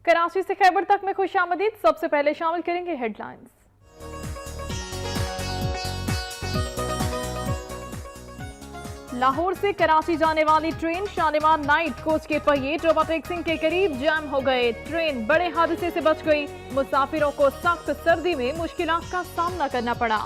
कराची से खैबर तक में खुशामदीद। सबसे पहले शामिल करेंगे हेडलाइंस। लाहौर से कराची जाने वाली ट्रेन शालीमार नाइट कोच के पहिए टोबा टेक्सिंग के करीब जाम हो गए। ट्रेन बड़े हादसे से बच गई। मुसाफिरों को सख्त सर्दी में मुश्किलात का सामना करना पड़ा।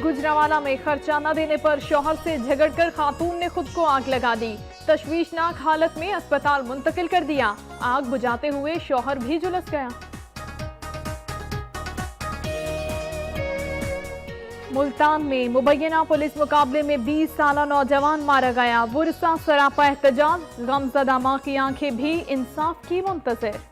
गुजरावाला में खर्चा न देने पर शौहर से झगड़कर खातून ने खुद को आग लगा दी। तशवीशनाक हालत में अस्पताल मुंतकिल कर दिया। आग बुझाते हुए शौहर भी झुलस गया। मुल्तान में मुबैना पुलिस मुकाबले में 20 साला नौजवान मारा गया। वुरसा सरापा एहतजाज, गमज़दा मां की आंखें भी इंसाफ की मुंतज़िर।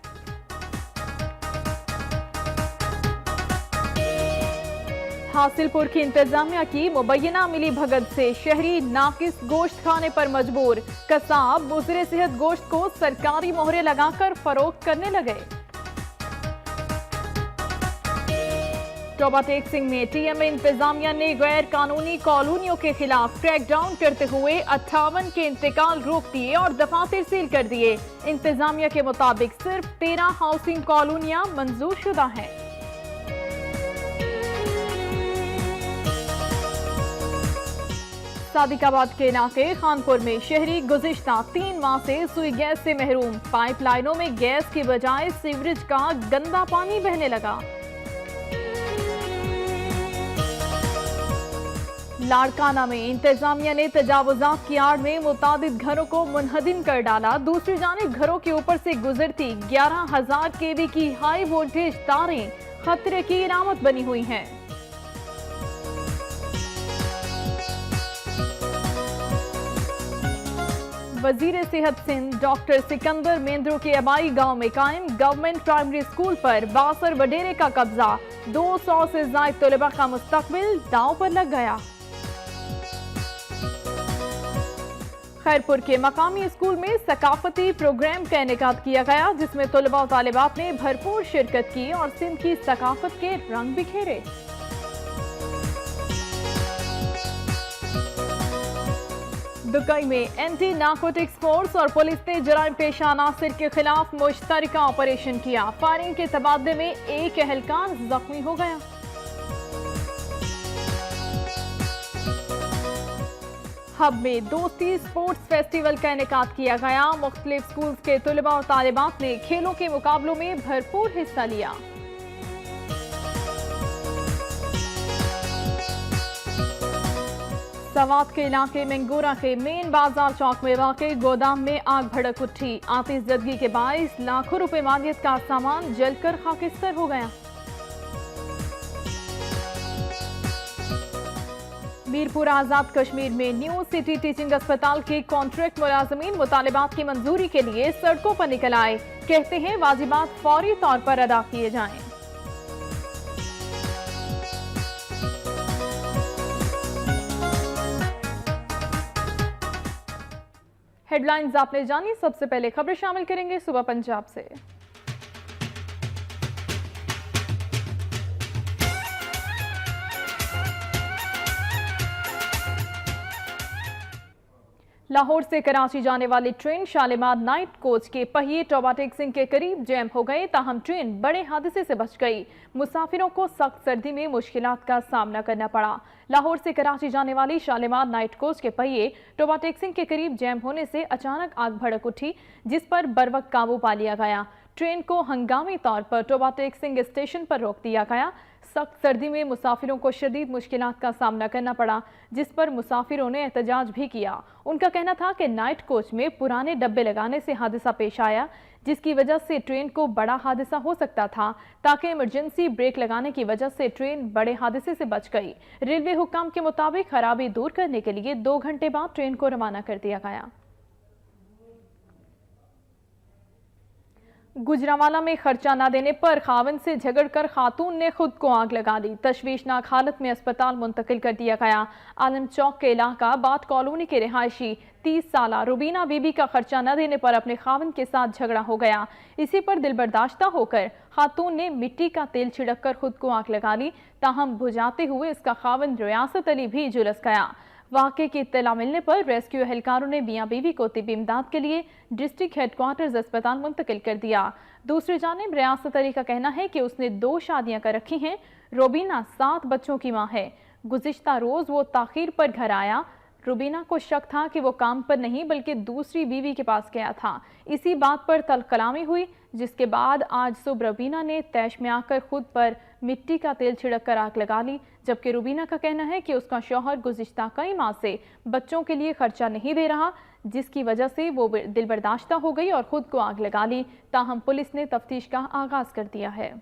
हासिलपुर की इंतजामिया की मुबैना मिली भगत से शहरी नाकिस गोश्त खाने पर मजबूर। कसाब मुज़रे सेहत गोश्त को सरकारी मोहरे लगाकर फरोख्त करने लगे। टोबा टेक्सिंग में टीएमए इंतजामिया ने गैर कानूनी कॉलोनियों के खिलाफ क्रैकडाउन करते हुए 58 के इंतकाल रोक दिए और दफातर सील कर दिए। इंतजामिया के मुताबिक सिर्फ 13 हाउसिंग कॉलोनियां मंजूर शुदा हैं। सादिकाबाद के इलाके खानपुर में शहरी गुज़िश्ता 3 माह से सुई गैस से महरूम। पाइपलाइनों में गैस की बजाय सीवरेज का गंदा पानी बहने लगा। लाड़काना में इंतजामिया ने तजावुजात की आड़ में मुतादिद घरों को मुनहदिम कर डाला। दूसरी जानिब घरों के ऊपर से गुजरती 11,000 केवी की हाई वोल्टेज तारें खतरे की इलामत बनी हुई हैं। वजीर सेहत सिंध डॉक्टर सिकंदर मेंद्रो के अबाई गांव में कायम गवर्नमेंट प्राइमरी स्कूल पर बासर वडेरे का कब्जा। 200 से ज्यादा तलबा का मुस्तकबिल दांव पर लग गया। खैरपुर के मकामी स्कूल में सकाफती प्रोग्राम का इनेकाद किया गया, जिसमें तलबा और तालिबात ने भरपूर शिरकत की और सिंध की सकाफत के रंग बिखेरे। दुकई में एंटी नार्कोटिक्स फोर्स और पुलिस ने जराइम पेशा अनासिर के खिलाफ मुश्तरका ऑपरेशन किया। फायरिंग के तबादले में एक एहलकार जख्मी हो गया। हब में दोस्ती स्पोर्ट्स फेस्टिवल का इनेकाद किया गया। मुख्तलिफ स्कूल के तलबा और तालिबात ने खेलों के मुकाबलों में भरपूर हिस्सा लिया। सवात के इलाके मंगोरा के मेन बाजार चौक में वाक़ई गोदाम में आग भड़क उठी। आतिशज़दगी के बाइस लाखों रुपए मालियत का सामान जलकर खाकिस्तर हो गया। मीरपुर आजाद कश्मीर में न्यू सिटी टीचिंग अस्पताल के कॉन्ट्रैक्ट मुलाजमीन मुतालिबात की मंजूरी के लिए सड़कों पर निकल आए। कहते हैं वाजिबात फौरी तौर पर अदा किए जाएं। हेडलाइंस आपने जानी। सबसे पहले खबरें शामिल करेंगे सुबह पंजाब से। लाहौर से कराची जाने वाली ट्रेन शालीमार नाइट कोच के पहिए टोबा टेक्सिंग के करीब जैम हो गए, ताहम ट्रेन बड़े हादसे से बच गई। मुसाफिरों को सख्त सर्दी में मुश्किलात का सामना करना पड़ा। लाहौर से कराची जाने वाली शालीमार नाइट कोच के पहिए टोबा टेक्सिंग के करीब जैम होने से अचानक आग भड़क उठी, जिस पर बरवक्त काबू पा लिया गया। ट्रेन को हंगामी तौर पर टोबा टेक्सिंग स्टेशन पर रोक दिया गया। सख्त सर्दी में मुसाफिरों को शदीद मुश्किलात का सामना करना पड़ा, जिस पर मुसाफिरों ने एहतजाज भी किया। उनका कहना था कि नाइट कोच में पुराने डब्बे लगाने से हादसा पेश आया, जिसकी वजह से ट्रेन को बड़ा हादसा हो सकता था, ताकि इमरजेंसी ब्रेक लगाने की वजह से ट्रेन बड़े हादसे से बच गई। रेलवे हुक्म के मुताबिक खराबी दूर करने के लिए 2 घंटे बाद ट्रेन को रवाना कर दिया गया। गुजरांवाला में खर्चा न देने पर खाविंद से झगड़कर खातून ने खुद को आग लगा दी। तशवीशनाक हालत में अस्पताल मुंतकिल कर दिया गया। आलम चौक के इलाका बाट कॉलोनी के रिहायशी 30 साला रुबीना बीबी का खर्चा न देने पर अपने खाविंद के साथ झगड़ा हो गया। इसी पर दिलबर्दाश्ता होकर खातून ने मिट्टी का तेल छिड़क कर खुद को आग लगा ली। ताहम बुझाते हुए इसका खाविंद रियासत अली भी झुलस गया। वाक़े की इत्तला मिलने पर रेस्क्यू एहलकारों ने मियां बीवी को तिब्बी इमदाद के लिए डिस्ट्रिक्ट हेडक्वार्टर्स अस्पताल मुंतकिल कर दिया। दूसरी जानिब रियासत अली का कहना है कि उसने 2 शादियां कर रखी हैं। रुबीना 7 बच्चों की मां है। गुज़िश्ता रोज़ वो ताख़ीर पर घर आया। रुबीना को शक था कि वो काम पर नहीं बल्कि दूसरी बीवी के पास गया था। इसी बात पर तल्ख़ कलामी हुई, जिसके बाद आज सुबह रुबीना ने तैश में आकर खुद पर मिट्टी का तेल छिड़क कर आग लगा ली। जबकि रुबीना का कहना है कि उसका शौहर गुज़िश्ता कई माह से बच्चों के लिए खर्चा नहीं दे रहा, जिसकी वजह से वो दिलबर्दाश्ता हो गई और खुद को आग लगा ली। ताहम पुलिस ने तफ्तीश का आगाज कर दिया है।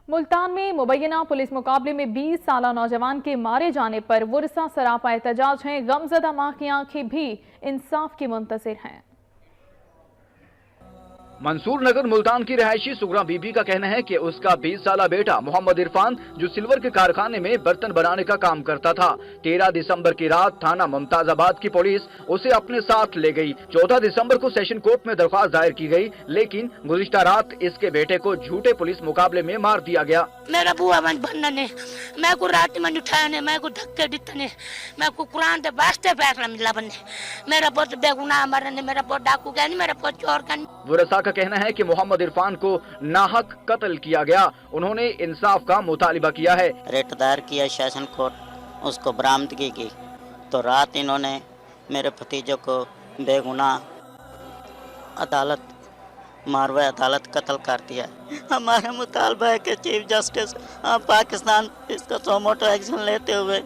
मुल्तान में मुबैना पुलिस मुकाबले में 20 साला नौजवान के मारे जाने पर वुरसा सरापा एहतजाज हैं। गमज़दा मां की आंखें भी इंसाफ की मुंतज़िर हैं। मंसूर नगर मुल्तान की रहायशी सुगरा बीबी का कहना है कि उसका 20 साला बेटा मोहम्मद इरफान जो सिल्वर के कारखाने में बर्तन बनाने का काम करता था, 13 दिसंबर की रात थाना मुमताजाबाद की पुलिस उसे अपने साथ ले गई। 14 दिसंबर को सेशन कोर्ट में दरख्वास्त दायर की गई, लेकिन गुज़िश्ता रात इसके बेटे को झूठे पुलिस मुकाबले में मार दिया गया। मेरा बुआ बन बनना ने मैं को रात में उठाया ने मैं को धक्के दिते ने मैं को कुरान दे वास्ते फैसला मिला बन्ने मेरा बहुत बेगुनाह मरने मेरा बहुत डाकू गया नहीं मेरा बहुत चोर का। वुरसा का कहना है कि मोहम्मद इरफान को नाहक कत्ल किया गया। उन्होंने इंसाफ का मुतालिबा किया है। रेट दायर किया सेशन कोर्ट, उसको बरामदगी की तो रात इन्होंने मेरे भतीजों को बेगुनाह अदालत मारवा अदालत कत्ल कर दिया। हमारा मुतालबा है कि चीफ जस्टिस पाकिस्तान इसका सोमोटो एक्शन लेते हुए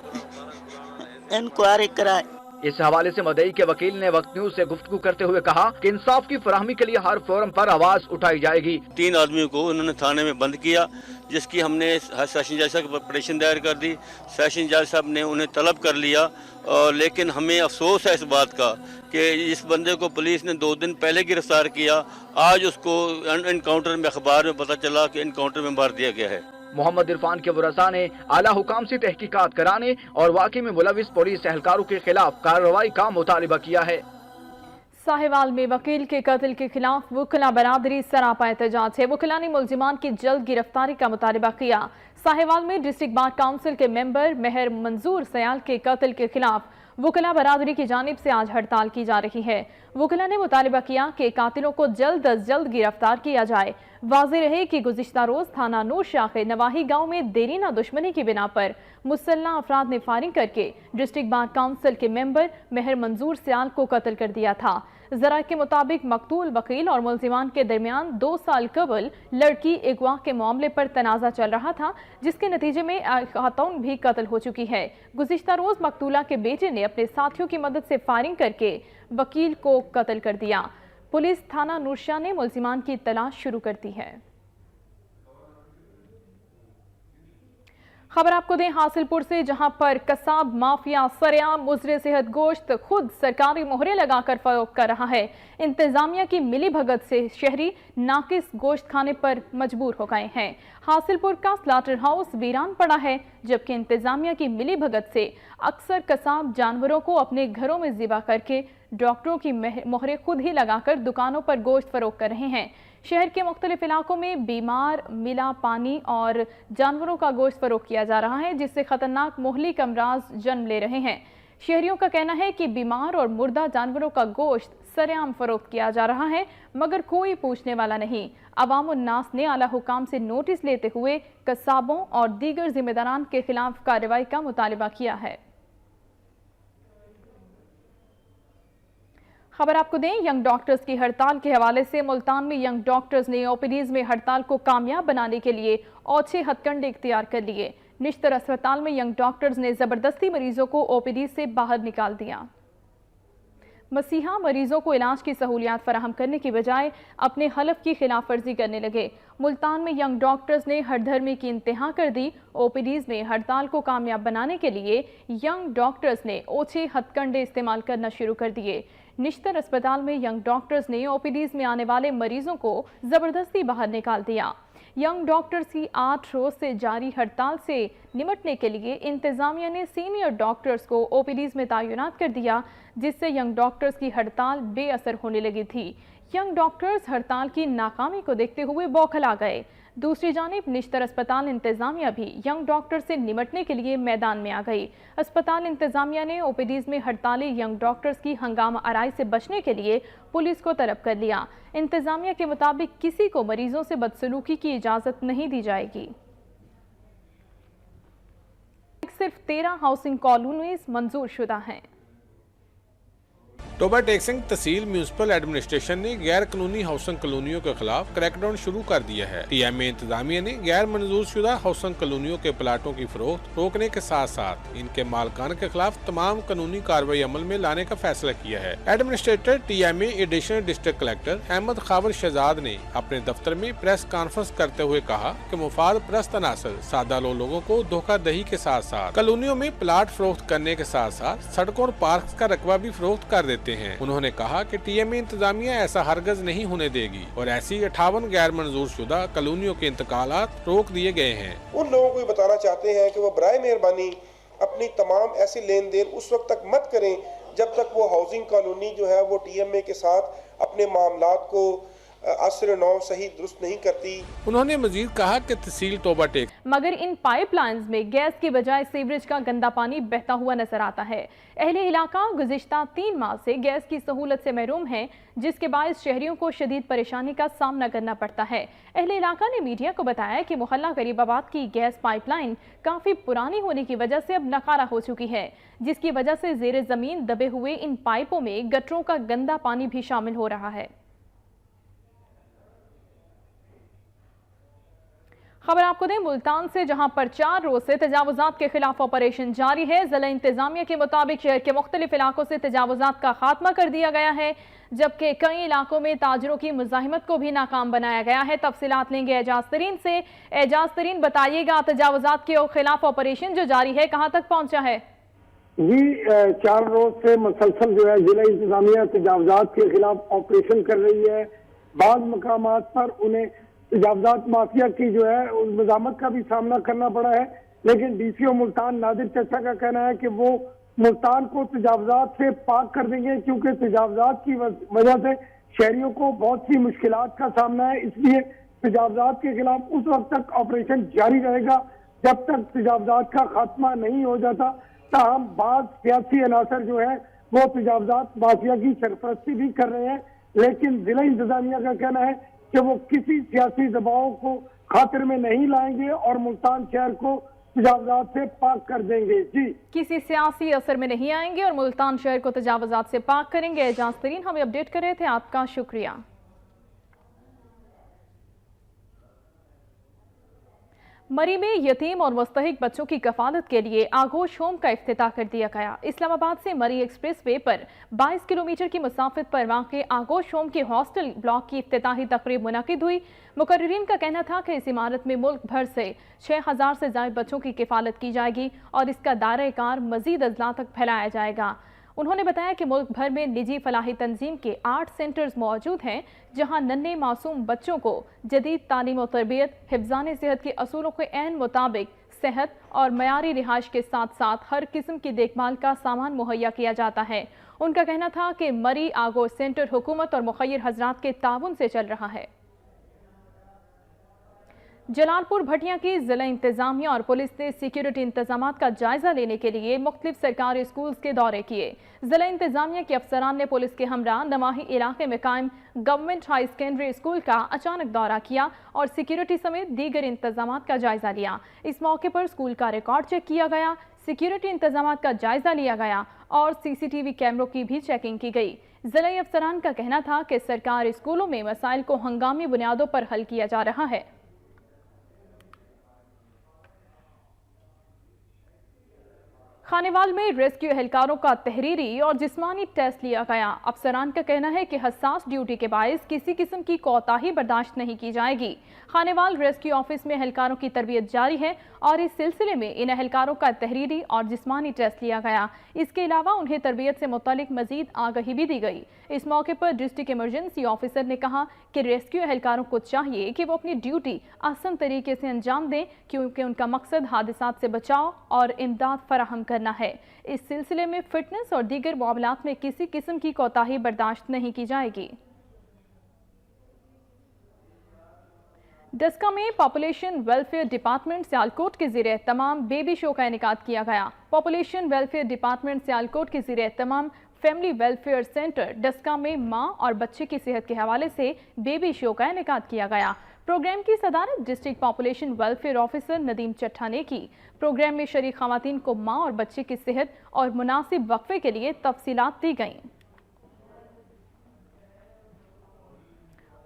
इंक्वायरी कराए। इस हवाले से मदई के वकील ने वक्त न्यूज से गुफ्तगू करते हुए कहा कि इंसाफ की फराहमी के लिए हर फोरम पर आवाज उठाई जाएगी। 3 आदमियों को उन्होंने थाने में बंद किया, जिसकी हमने सेशन जज साहब पटिशन दायर कर दी। सेशन जज साहब ने उन्हें तलब कर लिया, लेकिन हमें अफसोस है इस बात का कि इस बंदे को पुलिस ने 2 दिन पहले गिरफ्तार किया। आज उसको एनकाउंटर में अखबार में पता चला कि एनकाउंटर में मार दिया गया है। मोहम्मद इरफान के वरसा ने आला हुकाम से तहकीकात कराने और वाक़े में मुलविस पुलिस एहलकारों के खिलाफ कार्रवाई का मुतालिबा किया है। साहिवाल में वकील के कत्ल के खिलाफ वकला बरादरी सरापा एहतजाज है। वकला ने मुलजिमान की जल्द गिरफ्तारी का मुतालिबा किया। साहिवाल में डिस्ट्रिक्ट बार काउंसिल के मेंबर मेहर मंजूर सयाल के कत्ल के खिलाफ वकला बरादरी की जानिब से आज हड़ताल की जा रही है। वकला ने मुतालिबा किया कि कातिलों को जल्द अज जल्द गिरफ्तार किया जाए। वाज़ेह रहे कि गुज़िश्ता रोज थाना नूर शाह नवाही गांव में देरीना दुश्मनी की बिना पर मुसल्लह अफराद ने फायरिंग करके डिस्ट्रिक्ट बार काउंसिल के मेंबर मेहर मंजूर सयाल को कत्ल कर दिया था। ज़रा के मुताबिक मकतूल वकील और मुलजिमान के दरमियान 2 साल कबल लड़की अगवा के मामले पर तनाज़ा चल रहा था, जिसके नतीजे में खातून भी कत्ल हो चुकी है। गुज़िश्ता रोज मकतूला के बेटे ने अपने साथियों की मदद से फायरिंग करके वकील को कत्ल कर दिया। पुलिस थाना नूरशाह ने मुलजिमान की तलाश शुरू कर दी है। खबर आपको दें हासिलपुर से, जहां पर कसाब माफिया सरेआम मुजरे सेहत गोश्त खुद सरकारी मोहरे लगाकर फरोख्त कर रहा है। इंतजामिया की मिली भगत से शहरी नाकिस गोश्त खाने पर मजबूर हो गए हैं। हासिलपुर का स्लाटर हाउस वीरान पड़ा है, जबकि इंतजामिया की मिली भगत से अक्सर कसाब जानवरों को अपने घरों में ज़िबा करके डॉक्टरों की मोहरे खुद ही लगाकर दुकानों पर गोश्त फरोख्त कर रहे हैं। शहर के मुख्तलिफ इलाकों में बीमार, मिला पानी और जानवरों का गोश्त फरोख्त किया जा रहा है, जिससे खतरनाक मोहलिक अमराज जन्म ले रहे हैं। शहरियों का कहना है कि बीमार और मुर्दा जानवरों का गोश्त सरेआम फरोख्त किया जा रहा है, मगर कोई पूछने वाला नहीं। अवाम उन्नास ने आला हुकाम से नोटिस लेते हुए कसाबों और दीगर जिम्मेदारान के खिलाफ कार्रवाई का मुतालिबा किया है। खबर आपको दें यंग डॉक्टर्स की हड़ताल के हवाले से, मुल्तान में यंग डॉक्टर्स ने ओपीडीज में हड़ताल को कामयाब बनाने के लिए औछे हथकंडे इख्तियार कर लिए। निश्तर अस्पताल में यंग डॉक्टर्स ने जबरदस्ती मरीजों को ओपीडी से बाहर निकाल दिया। मसीहा मरीजों को इलाज की सहूलियात फराहम करने की बजाय अपने हलफ की खिलाफ वर्जी करने लगे। मुल्तान में यंग डॉक्टर्स ने हठधर्मी की इंतहा कर दी। ओपीडीज में हड़ताल को कामयाब बनाने के लिए यंग डॉक्टर्स ने ओछे हथकंडे इस्तेमाल करना शुरू कर दिए। निश्तर अस्पताल में यंग डॉक्टर्स ने ओपीडीज में आने वाले मरीजों को जबरदस्ती बाहर निकाल दिया। यंग डॉक्टर्स की 8 रोज से जारी हड़ताल से निपटने के लिए इंतजामिया ने सीनियर डॉक्टर्स को ओपीडीज में तैनात कर दिया, जिससे यंग डॉक्टर्स की हड़ताल बेअसर होने लगी थी। यंग डॉक्टर्स हड़ताल की नाकामी को देखते हुए बौखला गए। दूसरी जानिब निश्तर अस्पताल इंतजामिया भी यंग डॉक्टर से निपटने के लिए मैदान में आ गई। अस्पताल इंतजामिया ने ओपीडीज में हड़ताली यंग डॉक्टर्स की हंगामा आराई से बचने के लिए पुलिस को तलब कर लिया। इंतजामिया के मुताबिक किसी को मरीजों से बदसलूकी की इजाजत नहीं दी जाएगी। सिर्फ 13 हाउसिंग कॉलोनीज मंजूर शुदा हैं। टोबा टेक्सिंग तहसील म्यूनसिपल एडमिनिस्ट्रेशन ने गैर कानूनी हाउसिंग कॉलोनियों के खिलाफ क्रैकडाउन शुरू कर दिया है। टीएमए इंतजामिया ने गैर मंजूर शुदा हाउसिंग कॉलोनियों के प्लाटों की फरोख्त रोकने के साथ साथ इनके मालकान के खिलाफ तमाम कानूनी कार्रवाई अमल में लाने का फैसला किया है। Administrator TMA additional district collector Ahmad Khabar Shahzad ने अपने दफ्तर में प्रेस कॉन्फ्रेंस करते हुए कहा कि मुफाद परस्त अनासर सादा लोगों को धोखाधड़ी के साथ साथ कॉलोनियों में प्लाट फरोख्त करने के साथ साथ सड़कों और पार्क का रकबा भी फरोख्त कर देते हैं। उन्होंने कहा कि टीएमए इंतजामिया ऐसा हरगज नहीं होने देगी और ऐसी 58 गैर मंजूर शुदा कॉलोनियों के इंतकालात रोक दिए गए हैं। उन लोगों को बताना चाहते हैं कि वो बराए मेहरबानी अपनी तमाम ऐसी लेन देन उस वक्त तक मत करें जब तक वो हाउसिंग कॉलोनी जो है वो टीएमए के साथ अपने मामलात को असर नौ सही दुरुस्त नहीं करती। उन्होंने मजीद कहा कि तहसील टोबा टेक मगर इन पाइपलाइंस में गैस की बजाय सीवरेज का गंदा पानी बहता हुआ नजर आता है। अहले इलाका गुज़िश्ता 3 माह से गैस की सहूलत से महरूम है, जिसके बायस शहरियों को शदीद परेशानी का सामना करना पड़ता है। अहले इलाका ने मीडिया को बताया कि मोहल्ला गरीबाबाद की गैस पाइपलाइन काफ़ी पुरानी होने की वजह से अब नकारा हो चुकी है, जिसकी वजह से ज़ेरे ज़मीन दबे हुए इन पाइपों में गटरों का गंदा पानी भी शामिल हो रहा है। खबर आपको दें मुल्तान से, जहां पर 4 रोज से तजावुजात के खिलाफ ऑपरेशन जारी है। जिला इंतजामिया के मुताबिक शहर के मुख्तलिफ इलाकों से तजावुजात का खात्मा कर दिया गया है, जबकि कई इलाकों में ताजरों की मुजाहिमत को भी नाकाम बनाया गया है। तफसीलात लेंगे एजाज तरीन से। एजाज तरीन, बताइएगा तजावुजात के खिलाफ ऑपरेशन जो जारी है कहां तक पहुंचा है? जी 4 रोज से मुसलसल जो है जिला इंतजामिया तजावुजात के खिलाफ ऑपरेशन कर रही है। बाद मकामात पर उन्हें तजावुजात माफिया की जो है उस मज़ामत का भी सामना करना पड़ा है, लेकिन डीसीओ मुल्तान नादिर चचा का कहना है कि वो मुल्तान को तजावुजात से पाक कर देंगे, क्योंकि तजावुजात की वजह से शहरियों को बहुत सी मुश्किलात का सामना है। इसलिए तजावुजात के खिलाफ उस वक्त तक ऑपरेशन जारी रहेगा जब तक तजावुजात का खात्मा नहीं हो जाता। ताहम बाद सियासी अनासर जो है वो तजावुजात माफिया की सरपरस्ती भी कर रहे हैं, लेकिन जिला इंतजामिया का कहना है कि वो किसी सियासी दबाव को खातिर में नहीं लाएंगे और मुल्तान शहर को तजावुजात से पाक कर देंगे। जी, किसी सियासी असर में नहीं आएंगे और मुल्तान शहर को तजावुजात से पाक करेंगे। एजाज तरीन हमें अपडेट कर रहे थे, आपका शुक्रिया। मरी में यतीम और मुस्तहिक बच्चों की कफालत के लिए आगोश होम का इफ्तिताह कर दिया गया। इस्लामाबाद से मरी एक्सप्रेस वे पर 22 किलोमीटर की मुसाफिर पर वाक़े आगोश होम के हॉस्टल ब्लॉक की इफ्तिताही तकरीब मुनक़िद हुई। मुकर्रिरीन का कहना था कि इस इमारत में मुल्क भर से 6000 से ज़ायद बच्चों की किफ़ालत की जाएगी और इसका दायरा कार मज़ीद अजला तक फैलाया जाएगा। उन्होंने बताया कि मुल्क भर में निजी फलाही तंजीम के 8 सेंटर्स मौजूद हैं, जहां नन्हे मासूम बच्चों को जदीद तालीम और तरबियत, हिफ्ज़ान सेहत के असूलों के ऐन मुताबिक सेहत और मयारी रिहाइश के साथ साथ हर किस्म की देखभाल का सामान मुहैया किया जाता है। उनका कहना था कि मरी आगोश सेंटर हुकूमत और मुखय्यर हजरात के ताउन से चल रहा है। जलालपुर भटिया की जिला इंतजामिया और पुलिस ने सिक्योरिटी इंतजामात का जायजा लेने के लिए मुख्तलिफ सरकारी स्कूल्स के दौरे किए। जिला इंतजामिया के अफसरान ने पुलिस के हमरा नवाही इलाके में कायम गवर्नमेंट हाई सेकेंडरी स्कूल का अचानक दौरा किया और सिक्योरिटी समेत दीगर इंतजामात का जायजा लिया। इस मौके पर स्कूल का रिकॉर्ड चेक किया गया, सिक्योरिटी इंतजामात का जायजा लिया गया और CCTV कैमरों की भी चेकिंग की गई। जिला अफसरान का कहना था कि सरकारी स्कूलों में मसाइल को हंगामी बुनियादों पर हल किया जा रहा है। खानेवाल में रेस्क्यू एहलकारों का तहरीरी और जिस्मानी टेस्ट लिया गया। अफसरान का कहना है कि हसास ड्यूटी के बायस किसी किस्म की कोताही बर्दाश्त नहीं की जाएगी। खानेवाल रेस्क्यू ऑफिस में एहलकारों की तरबियत जारी है और इस सिलसिले में इन एहलकारों का तहरीरी और जिस्मानी टेस्ट लिया गया। इसके अलावा उन्हें तरबियत से मुतालिक मजीद आगाही भी दी गई। इस मौके पर डिस्ट्रिक्ट इमरजेंसी ऑफिसर ने कहा कि रेस्क्यू एहलकारों को चाहिए कि वो अपनी ड्यूटी आसान तरीके से अंजाम दें, क्योंकि उनका मकसद हादसात से बचाव और इमदाद फराहम करना है। इस सिलसिले में फिटनेस और दीगर मामलात में किसी किस्म की कोताही बर्दाश्त नहीं की जाएगी। डस्का में पॉपुलेशन वेलफेयर डिपार्टमेंट सियालकोट के ज़रिए तमाम बेबी शो का इनेकाद किया गया। पॉपुलेशन वेलफेयर डिपार्टमेंट सियालकोट के ज़रिए तमाम फैमिली वेलफेयर सेंटर डस्का में मां और बच्चे की सेहत के हवाले से बेबी शो का इनेकाद किया गया। प्रोग्राम की सदारत district population welfare officer Nadeem Chattha ने की। प्रोग्राम में शरीक खवातीन को मां और बच्चे की सेहत और मुनासिब वक्फे के लिए तफसीलात दी गईं।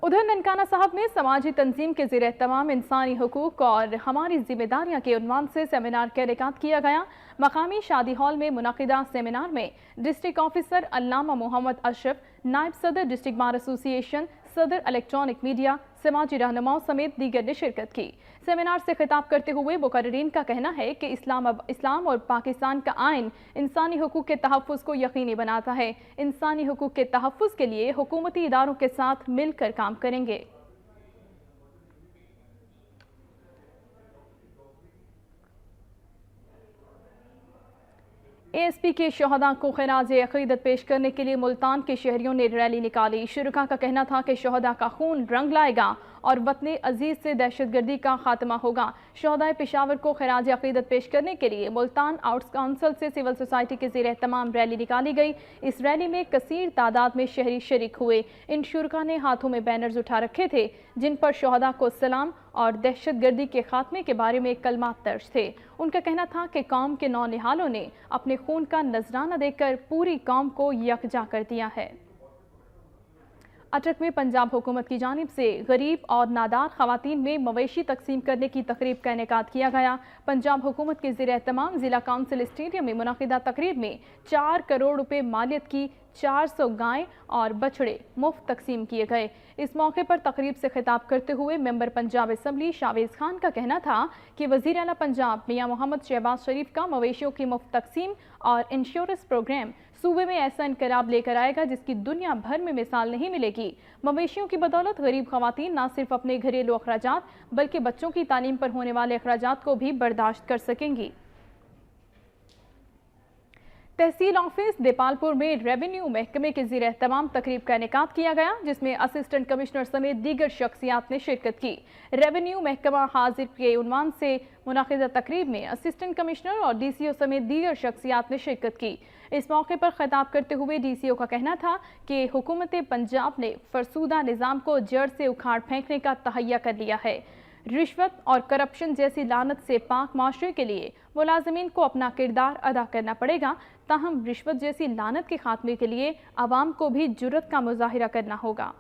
उधर ननकाना साहब में समाजी तंजीम के ज़रिए तमाम इंसानी हुकूक और हमारी जिम्मेदारियां के उन्वान से सेमिनार का इनेकाद किया गया। मकामी शादी हॉल में मुनाकिदा सेमिनार में डिस्ट्रिक्ट ऑफिसर अल्लामा मोहम्मद अशरफ, नायब सदर डिस्ट्रिक्ट बार एसोसिएशन, सदर इलेक्ट्रॉनिक मीडिया, समाजी रहनुमाओं समेत दीगर ने शिरकत की। सेमिनार से खिताब करते हुए मुकर्रिरीन का कहना है कि इस्लाम और पाकिस्तान का आइन इंसानी हुकूक के तहफ़्फ़ुज़ को यकीनी बनाता है। इंसानी हुकूक के तहफ़्फ़ुज़ के लिए हुकूमती इदारों के साथ मिलकर काम करेंगे। एएसपी के शहदा को खिराज अक़ीदत पेश करने के लिए मुल्तान के शहरियों ने रैली निकाली। शुरका का कहना था कि शहदा का खून रंग लाएगा और वतन अजीज से दहशतगर्दी का खात्मा होगा। शहदाए पेशावर को खिराज अक़ीदत पेश करने के लिए मुल्तान आउट्स काउंसिल से सिविल सोसाइटी के ज़रिए तमाम रैली निकाली गई। इस रैली में कसीर तादाद में शहरी शरीक हुए। इन शुरका ने हाथों में बैनर्स उठा रखे थे जिन पर शहदा को सलाम और दहशतगर्दी के खात्मे के बारे में कलमात दर्ज थे। उनका कहना था कि कौम के नौनिहालों ने अपने खून का नजराना देकर पूरी कौम को यकजा कर दिया है। अटक में पंजाब हुकूमत की जानिब से गरीब और नादार खवातीन में मवेशी तकसीम करने की तकरीब का इनेकाद किया गया। पंजाब हुकूमत के ज़रिए तमाम ज़िला काउंसिल स्टेडियम में मुनाकिदा तकरीब में 4 करोड़ रुपए मालियत की 400 गायें और बछड़े मुफ्त तकसीम किए गए। इस मौके पर तकरीब से खिताब करते हुए मेंबर पंजाब असम्बली शावेज खान का कहना था कि वज़ीर आला पंजाब मियां मोहम्मद शहबाज शरीफ का मवेशियों की मुफ्त तकसीम और इंश्योरेंस प्रोग्राम सूबे में ऐसा इनकलाब लेकर आएगा जिसकी दुनिया भर में मिसाल नहीं मिलेगी। मवेशियों की बदौलत गरीब खवातीन न सिर्फ अपने घरेलू अखराजात बल्कि बच्चों की तालीम पर होने वाले अखराजात को भी बर्दाश्त कर सकेंगी। तहसील ऑफिस देपालपुर में रेवेन्यू महकमे के ज़रिए तमाम तकरीब का इनेकाद किया गया, जिसमें असिस्टेंट कमिश्नर समेत दीगर शख्सियात ने शिरकत की। रेवेन्यू महकमा हाजिर के उन्वान से मुनाकिदा तकरीब में असिस्टेंट कमिश्नर और डीसीओ समेत दीगर शख्सियात ने शिरकत की। इस मौके पर खिताब करते हुए डीसीओ का कहना था कि हुकूमत पंजाब ने फरसूदा निज़ाम को जड़ से उखाड़ फेंकने का तहैया कर लिया है। रिश्वत और करप्शन जैसी लानत से पाक माशरे के लिए मुलाजमीन को अपना किरदार अदा करना पड़ेगा। ताहम रिश्वत जैसी लानत के खात्मे के लिए आवाम को भी जुर्रत का मुजाहिरा करना होगा।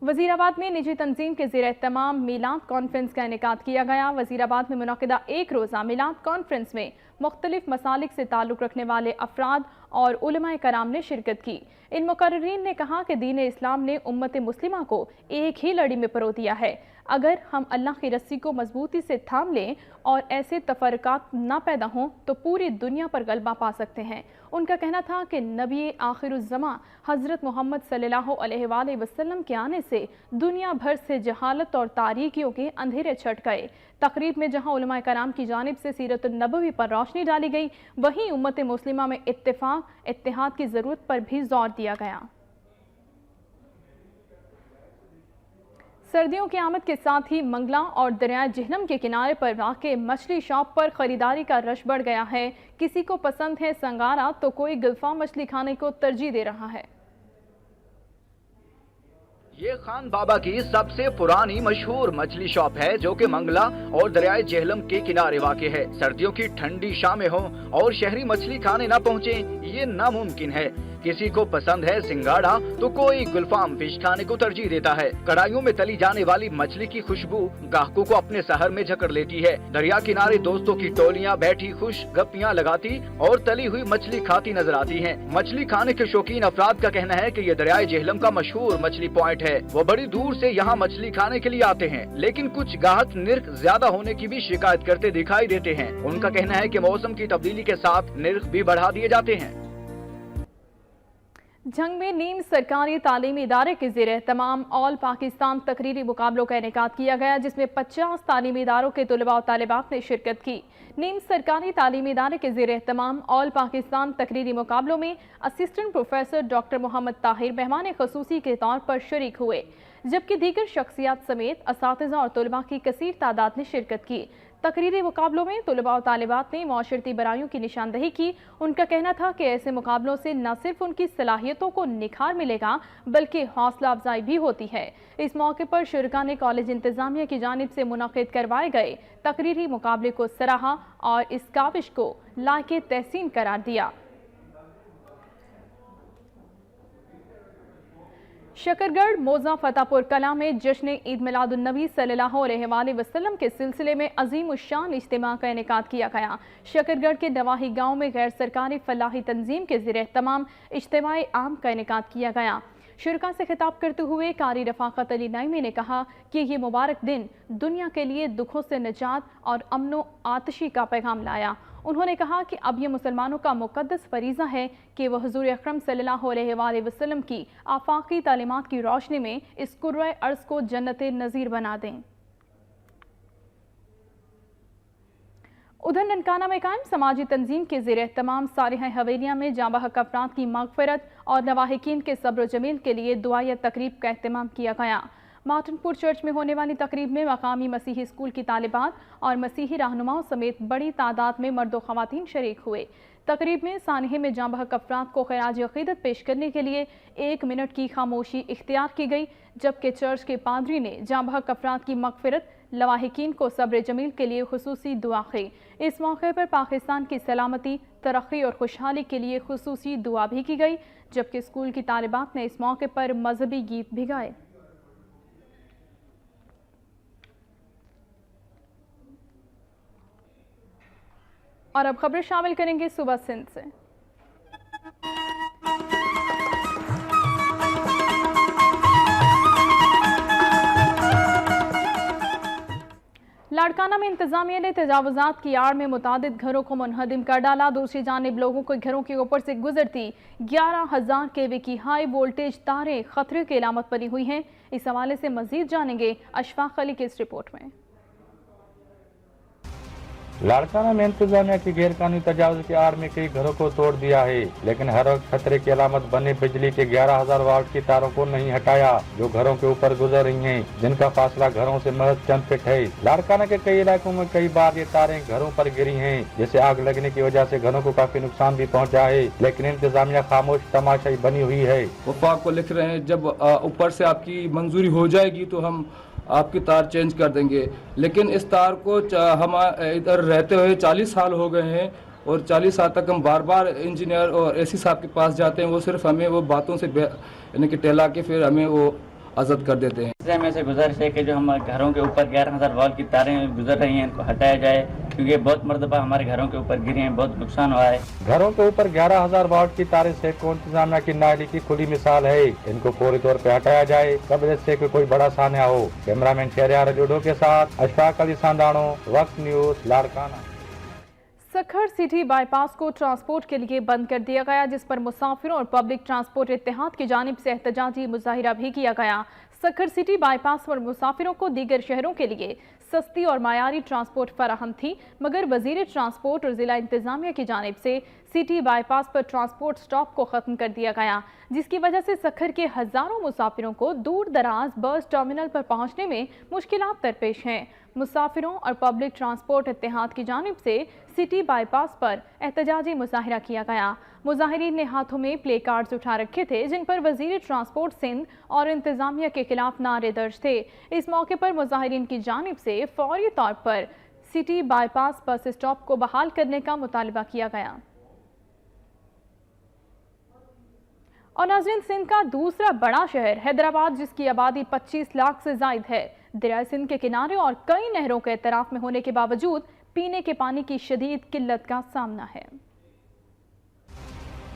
वज़ीराबाद में निजी तंजीम के ज़रिए तमाम मीलाद कॉन्फ्रेंस का इनेकाद किया गया। वज़ीराबाद में मुनाकिदा एक रोज़ा मीलाद कॉन्फ्रेंस में मुख्तलिफ मसालिक से ताल्लुक़ रखने वाले अफराद और उलमाए कराम ने शिरकत की। इन मुकर्रिरीन ने कहा कि दीन इस्लाम ने उम्मत मुस्लिमा को एक ही लड़ी में परो दिया है। अगर हम अल्लाह की रस्सी को मजबूती से थाम लें और ऐसे तफरकात ना पैदा हों तो पूरी दुनिया पर गलबा पा सकते हैं। उनका कहना था कि नबी आखिरुज़्ज़मा हज़रत मोहम्मद सल्लल्लाहु अलैहि वसल्लम के आने से दुनिया भर से जहालत और तारीकियों के अंधेरे छट गए। तकरीब में जहां उलमाए कराम की जानिब से सीरत नबवी पर रोशनी डाली गई, वहीं उम्मत मुस्लिमा में इत्तेफाक इत्तेहाद की ज़रूरत पर भी जोर दिया गया। सर्दियों की आमद के साथ ही मंगला और दरियाए जिहलम के किनारे पर वाक़े मछली शॉप पर खरीदारी का रश बढ़ गया है। किसी को पसंद है संगारा तो कोई गिल्फा मछली खाने को तरजीह दे रहा है। ये खान बाबा की सबसे पुरानी मशहूर मछली शॉप है, जो कि मंगला और दरियाए जेहलम के किनारे वाक़ है। सर्दियों की ठंडी शामें हों और शहरी मछली खाने न पहुँचे, ये नामुमकिन है। किसी को पसंद है सिंगाड़ा तो कोई गुलफाम फिश खाने को तरजीह देता है। कढ़ाइयों में तली जाने वाली मछली की खुशबू ग्राहकों को अपने शहर में जकड़ लेती है। दरिया किनारे दोस्तों की टोलियां बैठी खुश गप्पियां लगाती और तली हुई मछली खाती नजर आती हैं। मछली खाने के शौकीन अफराद का कहना है कि ये दरियाए जेहलम का मशहूर मछली पॉइंट है। वो बड़ी दूर से यहाँ मछली खाने के लिए आते हैं, लेकिन कुछ ग्राहक निर्ख ज्यादा होने की भी शिकायत करते दिखाई देते हैं। उनका कहना है कि मौसम की तब्दीली के साथ निर्ख भी बढ़ा दिए जाते हैं। जंग में नीम सरकारी तालीमी इदारे के ज़ेर तमाम ऑल पाकिस्तान तकरीरी मुकाबलों का इनेकाद किया गया, जिसमें 50 तालीमी इदारों के तलबा और तालिबात ने शिरकत की। नीम सरकारी तालीमी इदारे के ज़ेर तमाम ऑल पाकिस्तान तकरीरी मुकाबलों में assistant professor doctor Mohammad Tahir मेहमान खसूसी के तौर पर शरीक हुए, जबकि दीगर शख्सियात समेत असातिज़ा और तलबा की कसीर तादाद ने शिरकत की। तकरीरी मुकाबलों में तलबा और तालिबात ने माशरती बराइयों की निशानदही की। उनका कहना था कि ऐसे मुकाबलों से न सिर्फ उनकी सलाहियतों को निखार मिलेगा, बल्कि हौसला अफजाई भी होती है। इस मौके पर शुरका ने कॉलेज इंतजामिया की जानिब से मुनक़िद करवाए गए तकरीरी मुकाबले को सराहा और इस काविश को लायके तहसीन करार दिया। शकरगढ़ मोजा फतेहपुर कला में जश्न ईद मिलादुन्नबी सल्लल्लाहु अलैहि वसल्लम के सिलसिले में अजीम उश्शान इज्तिमा का इनेकाद किया गया। शकरगढ़ के नवाही गांव में गैर सरकारी फलाही तंजीम के ज़रिए तमाम इज्तिमाई आम का इनेकाद किया गया। शुरका से खिताब करते हुए कारी रफ़ाक़त अली नईमी ने कहा कि ये मुबारक दिन दुनिया के लिए दुखों से निजात और अमनो आतिशी का पैगाम लाया। उन्होंने कहा कि अब ये मुसलमानों का मुक़द्दस फरीज़ा है कि वह हुज़ूर अकरम सल्लल्लाहु अलैहि वसल्लम की आफाकी तालीमात की रोशनी में इस कुर्रे अर्ज़ को जन्नत नज़ीर बना दें। उधर ननकाना में कायम समाजी तंजीम के ज़ेर तमाम सालिह हवेलियाँ में जाँबहक अफराद की मग़फ़िरत और लवाहिकीन के सब्र जमील के लिए दुआया तकरीब का एहतमाम किया गया। मार्टनपुर चर्च में होने वाली तकरीब में मकामी मसीही स्कूल की तालिबात और मसीही रहनुमाओं समेत बड़ी तादाद में मर्द व ख़वातीन शरीक हुए। तकरीब में सानहे में जाँबहक अफराद को खिराज अक़ीदत पेश करने के लिए 1 मिनट की खामोशी इख्तियार की गई, जबकि चर्च के पादरी ने जाँबहक अफराद की मग़फ़िरत लवाहिकीन को सब्र जमील के लिए खुसूसी दुआ की। इस मौके पर पाकिस्तान की सलामती, तरक्की और खुशहाली के लिए खुसूसी दुआ भी की गई, जबकि स्कूल की तालिबात ने इस मौके पर मजहबी गीत भी गाए। और अब खबरें शामिल करेंगे सुबह सिंध से। लाड़काना में इंतजामिया ने तजावुजात की आड़ में मुतादिद घरों को मुनहदिम कर डाला। दूसरी जानिब लोगों के घरों के ऊपर से गुजरती 11,000 केवी की हाई वोल्टेज तारें खतरे की अलामत बनी हुई हैं। इस हवाले से मजीद जानेंगे अशफाक अली की इस रिपोर्ट में। लाड़काना में इंतजामिया की गैर कानूनी तजावुज की आड़ में कई घरों को तोड़ दिया है, लेकिन हर वक्त खतरे की अलामत बने बिजली के 11,000 वाट की तारों को नहीं हटाया, जो घरों के ऊपर गुजर रही हैं, जिनका फासला घरों से महज चंद फीट है। लाड़काना के कई इलाकों में कई बार ये तारें घरों पर गिरी हैं, जिससे आग लगने की वजह से घरों को काफी नुकसान भी पहुँचा है, लेकिन इंतजामिया खामोश तमाशाई बनी हुई है। वफाक को लिख रहे हैं, जब ऊपर से आपकी मंजूरी हो जाएगी तो हम आपकी तार चेंज कर देंगे, लेकिन इस तार को हम इधर रहते हुए 40 साल हो गए हैं और 40 साल तक हम बार बार इंजीनियर और एसी साहब के पास जाते हैं। वो सिर्फ हमें वो बातों से यानी कि टेला के फिर हमें वो आज़ाद कर देते हैं। में से गुजारिश है कि जो हमारे घरों के ऊपर 11,000 वाट की तारें गुजर रही हैं, इनको हटाया जाए, क्योंकि बहुत मरतबा हमारे घरों के ऊपर गिरी हैं, बहुत नुकसान हुआ है। घरों के ऊपर 11,000 वाट की तारें सैकड़ों इंतजामिया की नाअहली की खुली मिसाल है। इनको फौरी तौर पर हटाया जाए कबल इससे कोई बड़ा सान्या हो। कैमरामैन शहरियार जूडो के साथ अशफाक अली सांदानो, वक्त news, Larkana. Sukkur city bypass को ट्रांसपोर्ट के लिए बंद कर दिया गया, जिस पर मुसाफिरों और पब्लिक ट्रांसपोर्ट इत्तेहाद की जानिब से एहतजाजी मुजाहिरा भी किया गया। सखर सिटी बाईपास पर मुसाफिरों को दीगर शहरों के लिए सस्ती और मायारी ट्रांसपोर्ट फराहम थी, मगर वजीर ट्रांसपोर्ट और जिला इंतजामिया की जानिब से सिटी बाईपास पर ट्रांसपोर्ट स्टॉप को ख़त्म कर दिया गया, जिसकी वजह से सखर के हज़ारों मुसाफिरों को दूर दराज बस टर्मिनल पर पहुंचने में मुश्किलात दरपेश हैं। मुसाफिरों और पब्लिक ट्रांसपोर्ट इत्तेहाद की जानिब से सिटी बाईपास पर एहतजाजी मुजाहिरा किया गया। मुजाहिरीन ने हाथों में प्ले कार्ड्स उठा रखे थे जिन पर वजीर ट्रांसपोर्ट सिंध और इंतजामिया के खिलाफ नारे दर्ज थे। इस मौके पर मुजाहिरीन की जानिब से फौरी तौर पर सिटी बाईपास बस स्टॉप को बहाल करने का मुतालबा किया गया। और नाज़रीन, सिंध का दूसरा बड़ा शहर हैदराबाद, जिसकी आबादी 25 लाख से जायद है, दरिया सिंध के किनारे और कई नहरों के एतराफ में होने के बावजूद पीने के पानी की शदीद किल्लत का सामना है।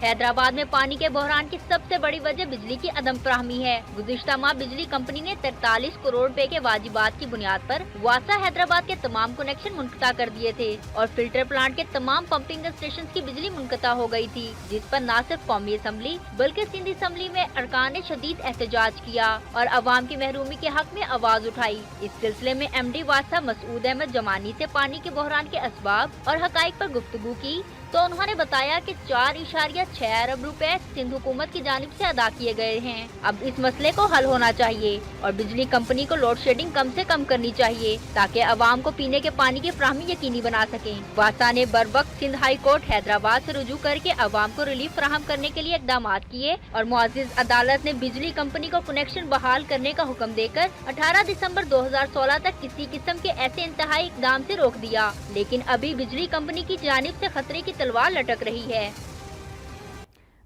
हैदराबाद में पानी के बहरान की सबसे बड़ी वजह बिजली की अदम फराहमी है। गुज़िश्ता माह बिजली कंपनी ने 43 करोड़ रुपए के वाजिबात की बुनियाद पर वासा हैदराबाद के तमाम कनेक्शन मुनक़ता कर दिए थे और फिल्टर प्लांट के तमाम पंपिंग स्टेशन की बिजली मुनक़ता हो गई थी, जिस पर न सिर्फ कौमी असम्बली बल्कि सिंध असम्बली में अरकान ने शदीद एहतजाज किया और अवाम की महरूमी के हक में आवाज उठाई। इस सिलसिले में MD वासा मसूद अहमद जमानी से पानी के बहरान के असबाब और हकाइक पर गुफ्तगू की तो उन्होंने बताया कि 4.6 अरब रुपए सिंध हुकूमत की जानिब से अदा किए गए हैं। अब इस मसले को हल होना चाहिए और बिजली कंपनी को लोड शेडिंग कम से कम करनी चाहिए ताकि अवाम को पीने के पानी की फराहमी यकीनी बना सकें। वासा ने बरवक्त सिंध हाई कोर्ट हैदराबाद से रुजू करके अवाम को रिलीफ फराहम करने के लिए इकदाम किए और मुअज़्ज़िज़ अदालत ने बिजली कंपनी को कनेक्शन बहाल करने का हुक्म देकर 18 दिसंबर 2016 तक किसी किस्म के ऐसे इंतहाई इकदाम से रोक दिया, लेकिन अभी बिजली कंपनी की जानिब से खतरे की तलवार लटक रही है।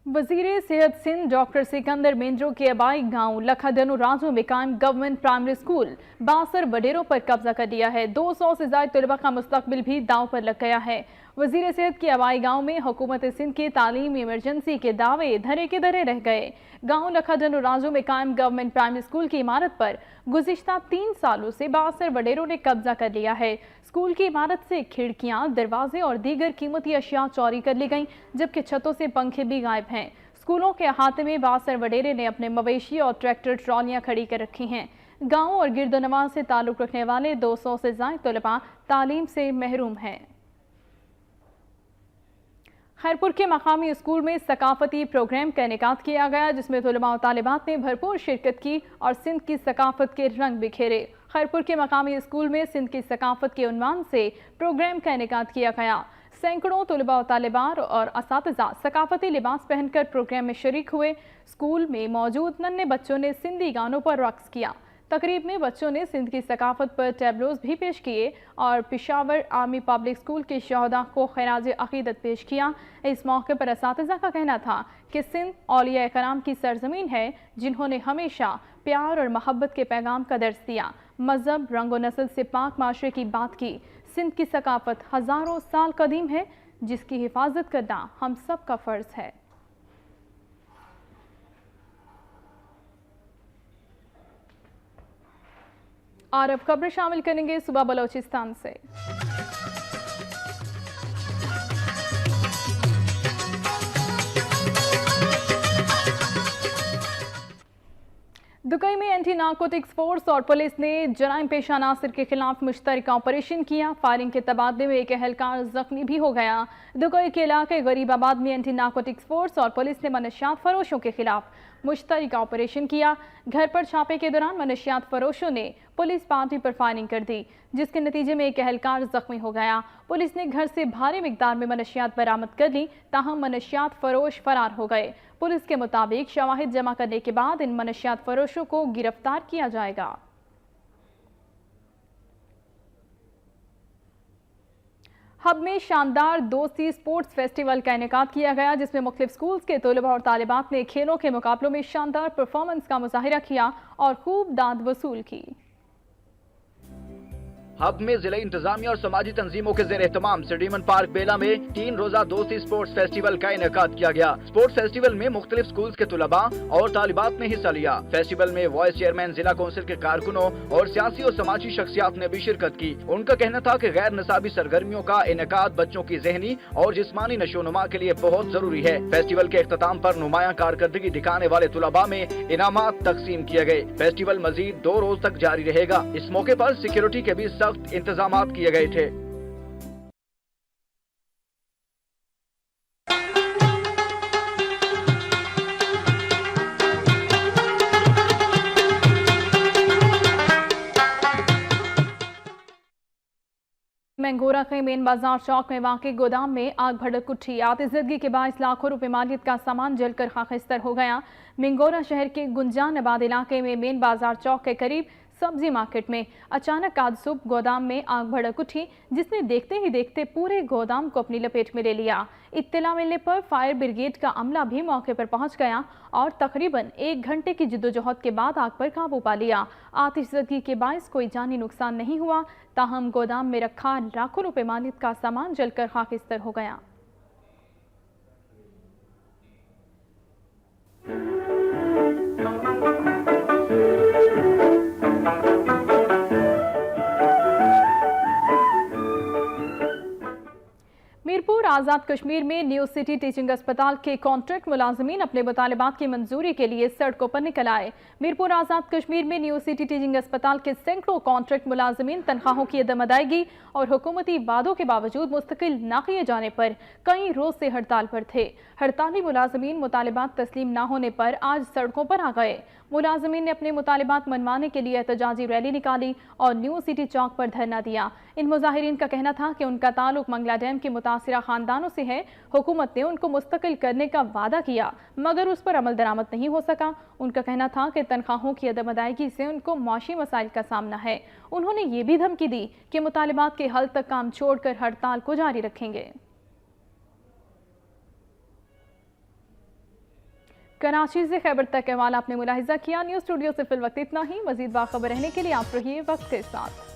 वजीर सेहत सिंध डॉक्टर सिकंदर मेंद्रो के आबाई गांव लखादनु राजू में कायम गवर्नमेंट प्राइमरी स्कूल बासर वडेरों पर कब्जा कर लिया है। 200 से ज्यादा तलबा का मुस्तकबिल भी दांव पर लग गया है। वजीर सेहत के आबाई गांव में हुकूमत सिंध के तालीमी इमरजेंसी के दावे धरे के धरे रह गए। गांव लखादनु राजू में कायम गवर्नमेंट प्राइमरी स्कूल की इमारत पर गुज़िश्ता 3 सालों से बासर वडेरों ने कब्जा कर लिया है। स्कूल की इमारत से खिड़कियां, दरवाजे और दीगर कीमती अशिया चोरी कर ली गईं, जबकि छतों से पंखे भी गायब हैं। स्कूलों के अहाते में बासर वडेरे ने अपने मवेशी और ट्रैक्टर ट्रॉलियां खड़ी कर रखी हैं। गाँव और गिरदोनवा से ताल्लुक रखने वाले 200 से ज्यादा तलबा तालीम से महरूम हैं। खैरपुर के मकामी स्कूल में सकाफती प्रोग्राम का इनेकाद किया गया, जिसमें तलबा और तालिबात ने भरपूर शिरकत की और सिंध की सकाफत के रंग बिखेरे। खैरपुर के मकामी स्कूल में सिंध की सकाफत के उन्वान से प्रोग्राम का इनेकाद किया गया। सैकड़ों तलबा और तालिबात और असातिज़ा सकाफती लिबास पहनकर प्रोग्राम में शरीक हुए। स्कूल में मौजूद नन्हे बच्चों ने सिंधी गानों पर रक्स किया। तकरीब में बच्चों ने सिंध की सकाफत पर टैबलोज भी पेश किए और पिशावर आर्मी पब्लिक स्कूल के शहदा को खिराज अकीदत पेश किया। इस मौके पर असातिज़ा का कहना था कि सिंध औलिया कराम की सरजमीन है, जिन्होंने हमेशा प्यार और मोहब्बत के पैगाम का दर्ज दिया, मजहब, रंग व नस्ल से पाक माशरे की बात की। सिंध की सकाफत हज़ारों साल कदीम है, जिसकी हिफाजत करना हम सब का फ़र्ज है। और अब खबर शामिल करेंगे सुबह बलोचिस्तान से। दुबई में एंटी नारकोटिक्स फोर्स और पुलिस ने जराइम पेशा नासिर के खिलाफ मुश्तरका ऑपरेशन किया। फायरिंग के तबादले में एक एहलकार जख्मी भी हो गया। दुबई के इलाके गरीबाबाद में एंटी नारकोटिक्स फोर्स और पुलिस ने मनशियात फरोशों के खिलाफ मुश्तरका ऑपरेशन किया। घर पर छापे के दौरान मनशियात फरोशों ने पुलिस पार्टी पर फायरिंग कर दी, जिसके नतीजे में एक एहलकार जख्मी हो गया। पुलिस ने घर से भारी मिकदार में मनशियात बरामद कर ली, ताहम मनशियात फरोश फरार हो गए। पुलिस के मुताबिक शवाहिद जमा करने के बाद इन मनशियात फरोशों को गिरफ्तार किया जाएगा। हब में शानदार दोस्ती स्पोर्ट्स फेस्टिवल का इनेकाद किया गया, जिसमें मुख्तलिफ स्कूल्स के तलबा और तालिबात ने खेलों के मुकाबलों में शानदार परफॉर्मेंस का मुजाहिरा किया और खूब दाद वसूल की। हब में जिला इंतजामिया और समाजी तंजीमों के ज़ेर एहतमाम सिडीमन पार्क बेला में 3 रोजा दोस्ती स्पोर्ट्स फेस्टिवल का इनेकाद किया गया। स्पोर्ट्स फेस्टिवल में मुख्तलिफ स्कूल्स के तुलबा और तालिबात ने हिस्सा लिया। फेस्टिवल में वाइस चेयरमैन, जिला कौंसिल के कारकुनों और सियासी और समाजी शख्सियात ने भी शिरकत की। उनका कहना था कि गैर निसाबी सरगर्मियों का इनेकाद बच्चों की जहनी और जिस्मानी नशोनुमा के लिए बहुत जरूरी है। फेस्टिवल के इख्तिताम पर नुमायां कारकर्दगी दिखाने वाले तुलबा में इनामात तकसीम किए गए। फेस्टिवल मजीद 2 रोज तक जारी रहेगा। इस मौके पर सिक्योरिटी के भी सख्त इंतजामात किए गए थे। मैंगोरा के मेन बाजार चौक में वाक़ई गोदाम में आग भड़क उठी। आतिशज़दगी के बायस लाखों रुपए मालियत का सामान जलकर खाकिस्तर हो गया। मैंगोरा शहर के गुंजान आबाद इलाके में मेन बाजार चौक के करीब सब्जी मार्केट में अचानक आज सुबह गोदाम में आग भड़क उठी, जिसने देखते ही देखते पूरे गोदाम को अपनी लपेट में ले लिया। इत्तला मिलने पर फायर ब्रिगेड का अमला भी मौके पर पहुंच गया और तकरीबन 1 घंटे की जिद्दोजहद के बाद आग पर काबू पा लिया। आतिशज़दगी के बायस कोई जानी नुकसान नहीं हुआ, ताहम गोदाम में रखा लाखों रुपए मालियत का सामान जलकर खाकिस्तर हो गया। मीरपुर आज़ाद कश्मीर में न्यू सिटी टीचिंग अस्पताल के कॉन्ट्रैक्ट मुलाजमीन अपने मुतालिबात की मंजूरी के लिए सड़कों पर निकल आए। मीरपुर आज़ाद कश्मीर में न्यू सिटी टीचिंग अस्पताल के सैकड़ों कॉन्ट्रैक्ट मुलाजमीन तनख्वाहों की अदम अदायगी और हुकूमती वादों के बावजूद मुस्तकिल ना किए जाने पर कई रोज से हड़ताल पर थे। हड़ताली मुलाजमीन मुतालिबात तस्लीम ना होने पर आज सड़कों पर आ गए। मुलाजमीन ने अपने मुतालिबात मनवाने के लिए एहतजाजी रैली निकाली और न्यू सिटी चौक पर धरना दिया। इन मुजाहिरीन का कहना था कि उनका ताल्लुक मंगला डैम के मुतासिरा खानदानों से है। हुकूमत ने उनको मुस्तकिल करने का वादा किया मगर उस पर अमल दरामद नहीं हो सका। उनका कहना था कि तनख्वाहों की अदम अदायगी से उनको माशी मसाइल का सामना है। उन्होंने ये भी धमकी दी कि मुतालिबात के हल तक काम छोड़कर हड़ताल को जारी रखेंगे। कराची से खैबर तक अहवाल आपने मुलाहिजा किया। न्यूज़ स्टूडियो से फिल वक्त इतना ही। मजीद बाखबर रहने के लिए आप रहिए वक्त के साथ।